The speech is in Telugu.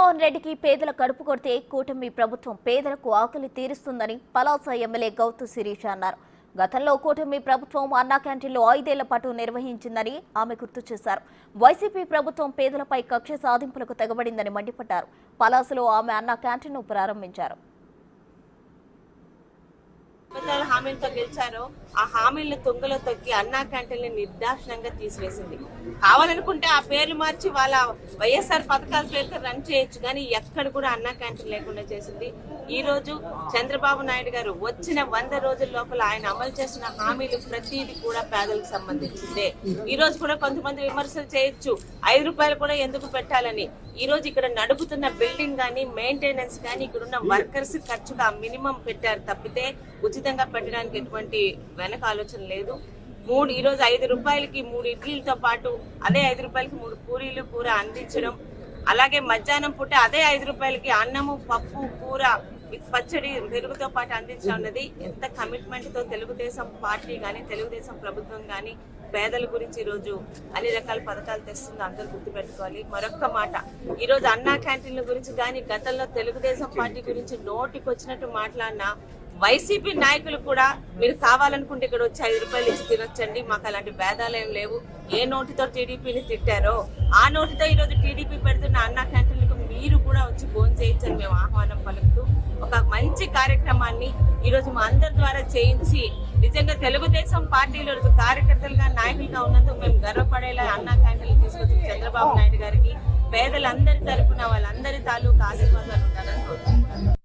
జగన్మోహన్ రెడ్డికి పేదల కడుపు కొడితే కూటమి ప్రభుత్వం పేదలకు ఆకలి తీరుస్తుందని పలాస ఎమ్మెల్యే గౌతు శిరీష అన్నారు. గతంలో కూటమి ప్రభుత్వం అన్నా క్యాంటీన్లు 5 ఏళ్ల పాటు నిర్వహించిందని ఆమె గుర్తు చేశారు. వైసీపీ ప్రభుత్వం పేదలపై కక్ష సాధింపులకు తెగబడిందని మండిపడ్డారు. పలాసలో ఆమె అన్నా క్యాంటీన్ను ప్రారంభించారు. హామీలతో గెలిచారో ఆ హామీలను తొంగలో తొక్కి అన్నా క్యాంటీన్లు నిర్దాక్షిణంగా తీసివేసింది. కావాలనుకుంటే ఆ పేర్లు మార్చి వాళ్ళ వైఎస్ఆర్ పథకాల పేరుతో రన్ చేయొచ్చు, కానీ ఎక్కడ కూడా అన్నా క్యాంటీన్ లేకుండా చేసింది. ఈ రోజు చంద్రబాబు నాయుడు గారు వచ్చిన 100 రోజుల లోపల ఆయన అమలు చేసిన హామీలు ప్రతిదీ కూడా పేదలకు సంబంధించిందే. ఈ రోజు కూడా కొంతమంది విమర్శలు చేయొచ్చు, 5 రూపాయలు కూడా ఎందుకు పెట్టాలని. ఈ రోజు ఇక్కడ నడుపుతున్న బిల్డింగ్ కానీ మెయింటెనెన్స్ కానీ ఇక్కడున్న వర్కర్స్ ఖర్చుగా మినిమం పెట్టారు తప్పితే ఉచితంగా పెట్టడానికి ఎటువంటి వెనక ఆలోచన లేదు. ఈ రోజు 5 రూపాయలకి 3 ఇడ్లీలతో పాటు అదే 5 రూపాయలకి 3 పూరీలు కూర అందించడం, అలాగే మధ్యాహ్నం పూట అదే 5 రూపాయలకి అన్నము పప్పు కూర పచ్చడి పెరుగుతో పాటు అందించడం అన్నది ఎంత కమిట్మెంట్ తో తెలుగుదేశం పార్టీ కానీ తెలుగుదేశం ప్రభుత్వం కానీ పేదల గురించి ఈ రోజు అన్ని రకాల పథకాలు తెస్తుందో అందరూ గుర్తుపెట్టుకోవాలి. మరొక్క మాట, ఈ రోజు అన్నా క్యాంటీన్ల గురించి కానీ గతంలో తెలుగుదేశం పార్టీ గురించి నోటికి వచ్చినట్టు మాట్లాడినా వైసీపీ నాయకులు కూడా మీరు కావాలనుకుంటే ఇక్కడ వచ్చి 5 రూపాయలు ఇచ్చి తినొచ్చండి, మాకు అలాంటి భేదాలు ఏం లేవు. ఏ నోటితో టీడీపీని తిట్టారో ఆ నోటితో ఈ రోజు టీడీపీ పెడుతున్న అన్నా క్యాంటీన్లకు మీరు కూడా వచ్చి భోజనం చేయొచ్చని మేము ఆహ్వానం పలుకుతూ ఒక మంచి కార్యక్రమాన్ని ఈ రోజు మా అందరి ద్వారా చేయించి నిజంగా తెలుగుదేశం పార్టీలో కార్యకర్తలుగా నాయకులుగా ఉన్నందుకు మేము గర్వపడేలా అన్నా క్యాంటీన్లు తీసుకొచ్చి చంద్రబాబు నాయుడు గారికి పేదలందరి తరపున వాళ్ళందరి తాలూకు ఆశీర్వాదాలు ఉండాలని కోరుకుంటున్నాను.